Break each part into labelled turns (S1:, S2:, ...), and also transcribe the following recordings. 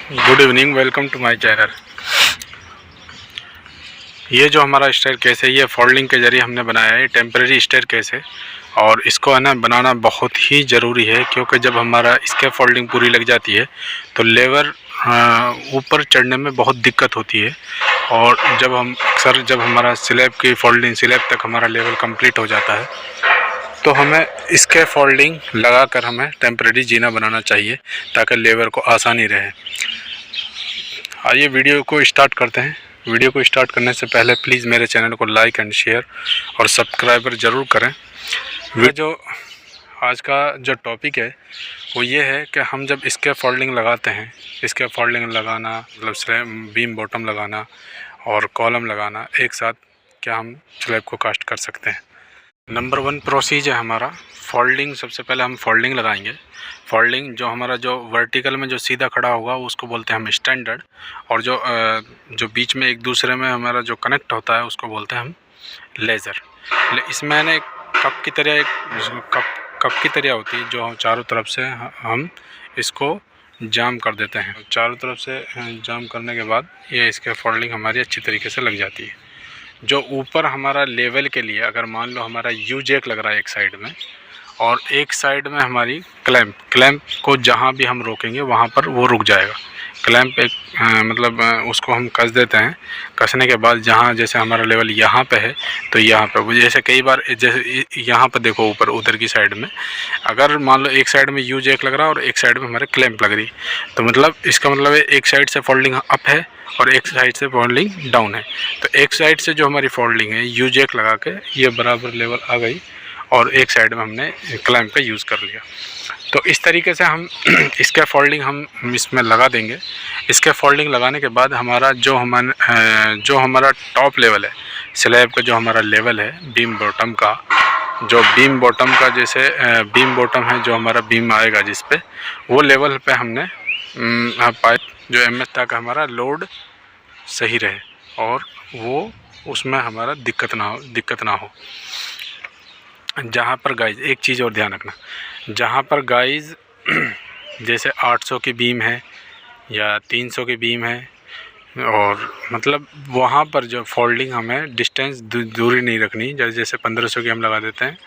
S1: Good evening, welcome to my channel. ये जो हमारा स्टेयरकेस है ये फोल्डिंग के ज़रिए हमने बनाया है। टेम्परेरी स्टेयरकेस है और इसको है ना बनाना बहुत ही ज़रूरी है, क्योंकि जब हमारा इसके फोल्डिंग पूरी लग जाती है तो लेबर ऊपर चढ़ने में बहुत दिक्कत होती है। और जब हमारा स्लैब की फोल्डिंग स्लैब तक हमारा लेवल कंप्लीट हो जाता है तो हमें इसके फोल्डिंग लगाकर हमें टेम्परेरी जीना बनाना चाहिए ताकि लेबर को आसानी रहे। आइए वीडियो को स्टार्ट करते हैं। वीडियो को स्टार्ट करने से पहले प्लीज़ मेरे चैनल को लाइक एंड शेयर और सब्सक्राइबर ज़रूर करें। जो आज का जो टॉपिक है वो ये है कि हम जब इसके फोल्डिंग लगाते हैं, इसके फोल्डिंग लगाना मतलब स्लैब बीम बॉटम लगाना और कॉलम लगाना एक साथ क्या हम स्लैब को कास्ट कर सकते हैं। नंबर 1 प्रोसीजर है हमारा फोल्डिंग। सबसे पहले हम फोल्डिंग लगाएंगे। फोल्डिंग जो हमारा जो वर्टिकल में जो सीधा खड़ा होगा उसको बोलते हैं हम स्टैंडर्ड, और जो बीच में एक दूसरे में हमारा जो कनेक्ट होता है उसको बोलते हैं हम लेज़र। इसमें ना एक कप की तरह होती है जो चारों तरफ से हम इसको जाम कर देते हैं। चारों तरफ से जाम करने के बाद ये इसके फोल्डिंग हमारी अच्छी तरीके से लग जाती है। जो ऊपर हमारा लेवल के लिए अगर मान लो हमारा यू जैक लग रहा है एक साइड में और एक साइड में हमारी क्लैंप को जहाँ भी हम रोकेंगे वहाँ पर वो रुक जाएगा। क्लैंप मतलब उसको हम कस देते हैं। कसने के बाद जहाँ जैसे हमारा लेवल यहाँ पे है तो यहाँ पे जैसे कई बार जैसे यहाँ पर देखो ऊपर उधर की साइड में अगर मान लो एक साइड में यू जैक लग रहा है और एक साइड में हमारे क्लैंप लग रही, तो मतलब इसका मतलब है एक साइड से फोल्डिंग अप है और एक साइड से फोल्डिंग डाउन है। तो एक साइड से जो हमारी फोल्डिंग है यू जैक लगा के ये बराबर लेवल आ गई और एक साइड में हमने क्लैंप का यूज़ कर लिया। तो इस तरीके से हम इसके फोल्डिंग हम इसमें लगा देंगे। इसके फोल्डिंग लगाने के बाद हमारा जो हमारा टॉप लेवल है स्लैब का, जो हमारा लेवल है बीम बॉटम का, जो बीम बॉटम का जैसे बीम बॉटम है जो हमारा बीम आएगा जिस पे वो लेवल पे हमने पाइप जो एमएस तक हमारा लोड सही रहे और वो उसमें हमारा दिक्कत ना हो। जहाँ पर गाइज एक चीज़ और ध्यान रखना, जहाँ पर गाइज जैसे 800 की बीम है या 300 की बीम है और मतलब वहाँ पर जो फोल्डिंग हमें डिस्टेंस दूरी नहीं रखनी, जैसे 1500 की हम लगा देते हैं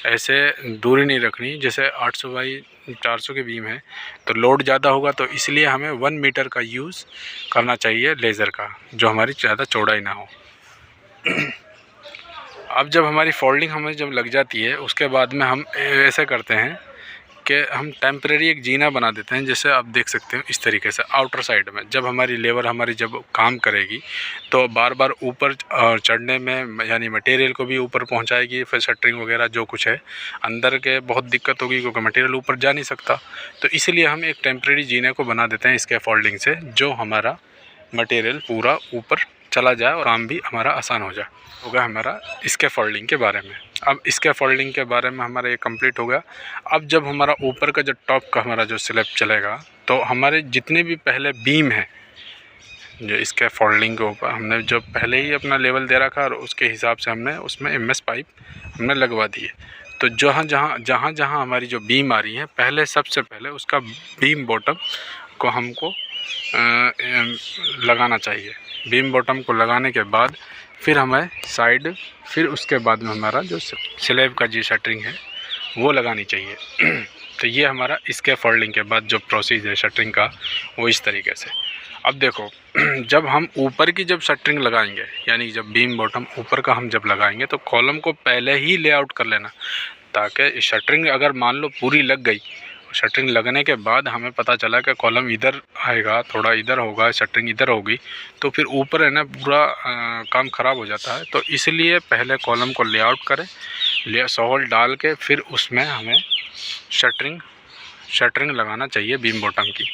S1: ऐसे दूरी नहीं रखनी। जैसे 800 बाई 400 की बीम है तो लोड ज़्यादा होगा, तो इसलिए हमें 1 मीटर का यूज़ करना चाहिए लेज़र का, जो हमारी ज़्यादा चौड़ाई ना हो। अब जब हमारी फोल्डिंग हमें जब लग जाती है उसके बाद में हम ऐसे करते हैं कि हम टेम्परेरी एक जीना बना देते हैं। जैसे आप देख सकते हैं इस तरीके से आउटर साइड में जब हमारी लेबर हमारी जब काम करेगी तो बार बार ऊपर चढ़ने में यानी मटेरियल को भी ऊपर पहुंचाएगी, फिर शटरिंग वगैरह जो कुछ है अंदर के बहुत दिक्कत होगी क्योंकि मटेरियल ऊपर जा नहीं सकता। तो इसलिए हम एक टेम्परेरी जीने को बना देते हैं इसके फोल्डिंग से, जो हमारा मटेरियल पूरा ऊपर चला जाए और काम भी हमारा आसान हो जाए। होगा हमारा इसके फोल्डिंग के बारे में। अब इसके फोल्डिंग के बारे में हमारा ये कंप्लीट हो गया। अब जब हमारा ऊपर का जो टॉप का हमारा जो स्लैब चलेगा तो हमारे जितने भी पहले बीम है जो इसके फोल्डिंग के ऊपर हमने जो पहले ही अपना लेवल दे रखा और उसके हिसाब से हमने उसमें एमएस पाइप हमने लगवा दिए। तो जहाँ हमारी जो बीम आ रही है पहले सबसे पहले उसका बीम बॉटम को हमको लगाना चाहिए। बीम बॉटम को लगाने के बाद फिर हमें साइड, फिर उसके बाद में हमारा जो स्लैब का जो शटरिंग है वो लगानी चाहिए। तो ये हमारा इसके फोल्डिंग के बाद जो प्रोसीजर है शटरिंग का वो इस तरीके से। अब देखो जब हम ऊपर की जब शटरिंग लगाएंगे यानी जब बीम बॉटम ऊपर का हम जब लगाएंगे तो कॉलम को पहले ही लेआउट कर लेना, ताकि शटरिंग अगर मान लो पूरी लग गई, शटरिंग लगने के बाद हमें पता चला कि कॉलम इधर आएगा, थोड़ा इधर होगा, शटरिंग इधर होगी, तो फिर ऊपर है ना पूरा काम ख़राब हो जाता है। तो इसलिए पहले कॉलम को लेआउट करें, सोल डाल के फिर उसमें हमें शटरिंग लगाना चाहिए बीम बॉटम की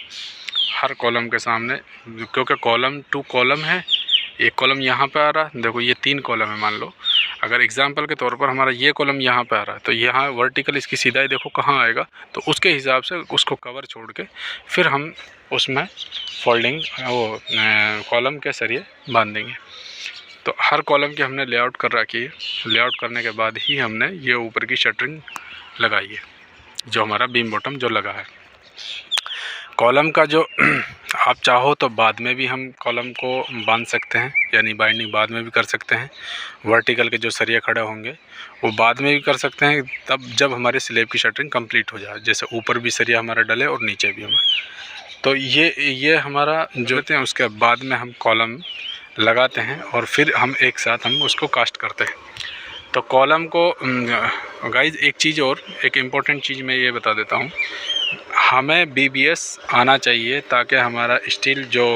S1: हर कॉलम के सामने। क्योंकि कॉलम टू कॉलम है, एक कॉलम यहाँ पे आ रहा है, देखो ये 3 कॉलम है। मान लो अगर एग्जांपल के तौर पर हमारा ये कॉलम यहाँ पे आ रहा है तो यहाँ वर्टिकल इसकी सीधाई देखो कहाँ आएगा, तो उसके हिसाब से उसको कवर छोड़ के फिर हम उसमें फोल्डिंग वो कॉलम के सरिये बांध देंगे। तो हर कॉलम की हमने लेआउट कर रखी है। लेआउट करने के बाद ही हमने ये ऊपर की शटरिंग लगाई है जो हमारा बीम बॉटम जो लगा है। कॉलम का जो आप चाहो तो बाद में भी हम कॉलम को बांध सकते हैं, यानी बाइंडिंग बाद में भी कर सकते हैं। वर्टिकल के जो सरिया खड़े होंगे वो बाद में भी कर सकते हैं, तब जब हमारे स्लैब की शटरिंग कंप्लीट हो जाए, जैसे ऊपर भी सरिया हमारा डले और नीचे भी हमारा। तो ये हमारा जो होते हैं उसके बाद में हम कॉलम लगाते हैं और फिर हम एक साथ हम उसको कास्ट करते हैं। तो कॉलम को गाइज एक चीज़ और एक इम्पोर्टेंट चीज़ मैं ये बता देता हूँ, हमें BBS आना चाहिए ताकि हमारा स्टील जो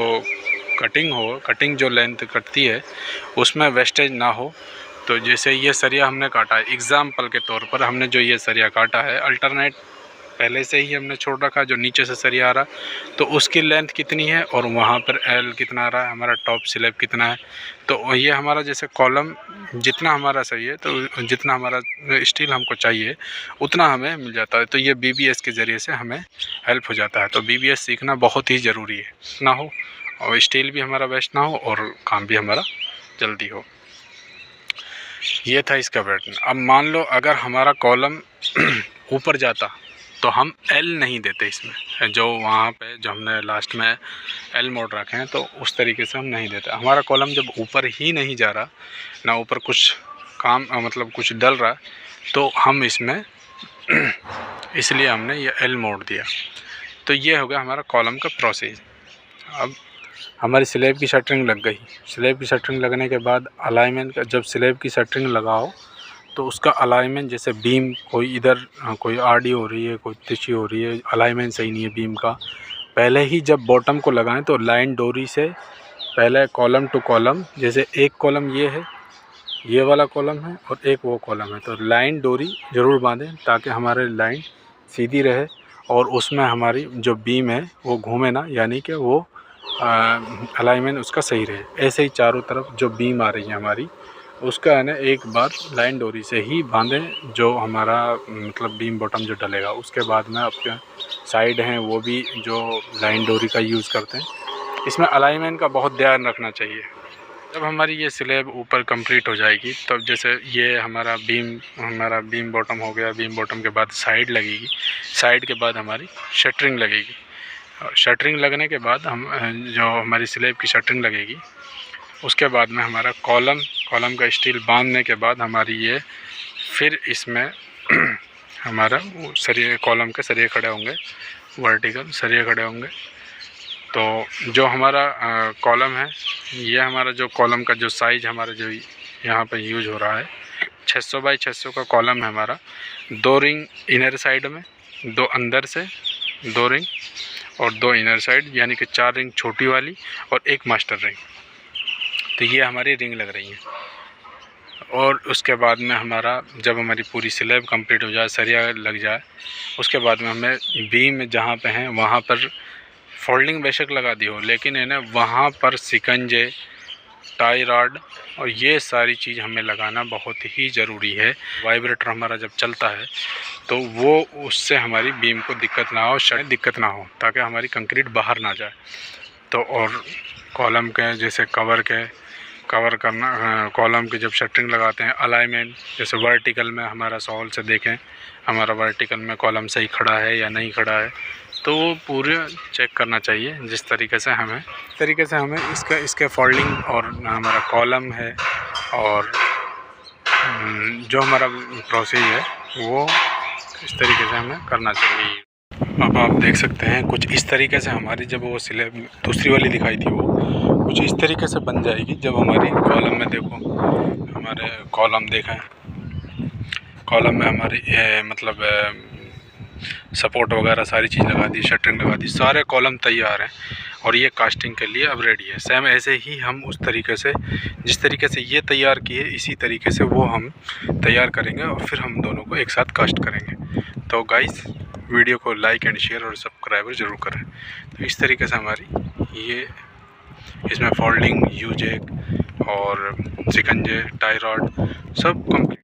S1: कटिंग जो लेंथ कटती है उसमें वेस्टेज ना हो। तो जैसे ये सरिया हमने काटा है, एग्ज़ाम्पल के तौर पर हमने जो ये सरिया काटा है अल्टरनेट पहले से ही हमने छोड़ रखा, जो नीचे से सरिया आ रहा तो उसकी लेंथ कितनी है और वहाँ पर L कितना आ रहा है, हमारा टॉप स्लैब कितना है। तो ये हमारा जैसे कॉलम जितना हमारा सही है तो जितना हमारा स्टील हमको चाहिए उतना हमें मिल जाता है। तो ये BBS के ज़रिए से हमें हेल्प हो जाता है। तो BBS सीखना बहुत ही ज़रूरी है, ना हो और स्टील भी हमारा वेस्ट ना हो और काम भी हमारा जल्दी हो। ये था इसका पैटर्न। अब मान लो अगर हमारा कॉलम ऊपर जाता तो हम L नहीं देते इसमें, जो वहाँ पे जो हमने लास्ट में L मोड रखे हैं तो उस तरीके से हम नहीं देते। हमारा कॉलम जब ऊपर ही नहीं जा रहा, ना ऊपर कुछ काम मतलब कुछ डल रहा, तो हम इसमें इसलिए हमने ये L मोड दिया। तो ये हो गया हमारा कॉलम का प्रोसेस। अब हमारी स्लैब की शटरिंग लग गई। स्लैब की शटरिंग लगने के बाद अलाइनमेंट का, जब स्लैब की शटरिंग लगाओ तो उसका अलाइनमेंट, जैसे बीम कोई इधर कोई आड़ी हो रही है, कोई तिरछी हो रही है, अलाइनमेंट सही नहीं है बीम का, पहले ही जब बॉटम को लगाएं तो लाइन डोरी से पहले कॉलम टू कॉलम, जैसे एक कॉलम ये है, ये वाला कॉलम है और एक वो कॉलम है, तो लाइन डोरी ज़रूर बांधें ताकि हमारे लाइन सीधी रहे और उसमें हमारी जो बीम है वो घूमे ना, यानी कि वो अलाइनमेंट उसका सही रहे। ऐसे ही चारों तरफ जो बीम आ रही है हमारी उसका है ना एक बार लाइन डोरी से ही बांधें, जो हमारा मतलब बीम बॉटम जो डलेगा। उसके बाद में आपके साइड हैं वो भी जो लाइन डोरी का यूज़ करते हैं। इसमें अलाइनमेंट का बहुत ध्यान रखना चाहिए। जब हमारी ये स्लैब ऊपर कंप्लीट हो जाएगी तब जैसे ये हमारा बीम बॉटम हो गया, बीम बॉटम के बाद साइड लगेगी, साइड के बाद हमारी शटरिंग लगेगी और शटरिंग लगने के बाद हम जो हमारी स्लैब की शटरिंग लगेगी उसके बाद में हमारा कॉलम का स्टील बांधने के बाद हमारी ये फिर इसमें हमारा सरिये कॉलम के सरिये खड़े होंगे, वर्टिकल सरिये खड़े होंगे। तो जो हमारा कॉलम है, ये हमारा जो कॉलम का जो साइज़ हमारा जो यहाँ पे यूज हो रहा है 600 बाई 600 का कॉलम है हमारा। 2 रिंग इनर साइड में, 2 अंदर से 2 रिंग और 2 इनर साइड, यानी कि 4 रिंग छोटी वाली और 1 मास्टर रिंग। तो ये हमारी रिंग लग रही है। और उसके बाद में हमारा जब हमारी पूरी स्लैब कंप्लीट हो जाए, सरिया लग जाए, उसके बाद में हमें बीम जहाँ पे हैं वहाँ पर फोल्डिंग बेशक लगा दी हो, लेकिन है ना वहाँ पर सिकंजे, टाई रॉड और ये सारी चीज़ हमें लगाना बहुत ही ज़रूरी है। वाइब्रेटर हमारा जब चलता है तो वो उससे हमारी बीम को दिक्कत ना हो, दिक्कत ना हो, ताकि हमारी कंक्रीट बाहर ना जाए। तो और कॉलम के जैसे कवर करना, कॉलम की जब शटरिंग लगाते हैं, अलाइनमेंट जैसे वर्टिकल में हमारा सॉल से देखें हमारा वर्टिकल में कॉलम सही खड़ा है या नहीं खड़ा है, तो वो पूरे चेक करना चाहिए। जिस तरीके से हमें इसके फोल्डिंग और हमारा कॉलम है और जो हमारा प्रोसेस है वो इस तरीके से हमें करना चाहिए। अब आप देख सकते हैं कुछ इस तरीके से हमारी जब वो स्लैब दूसरी वाली दिखाई थी वो कुछ इस तरीके से बन जाएगी। जब हमारी कॉलम में देखो, हमारे कॉलम देखें, कॉलम में हमारी मतलब सपोर्ट वगैरह सारी चीज़ लगा दी, शटरिंग लगा दी, सारे कॉलम तैयार हैं और ये कास्टिंग के लिए अब रेडी है। सेम ऐसे ही हम उस तरीके से जिस तरीके से ये तैयार किए इसी तरीके से वो हम तैयार करेंगे और फिर हम दोनों को एक साथ कास्ट करेंगे। तो गाइस वीडियो को लाइक एंड शेयर और सब्सक्राइब ज़रूर करें। तो इस तरीके से हमारी ये इसमें फोल्डिंग, यूजेक और शिकंजे, टाई रॉड सब कंप्लीट।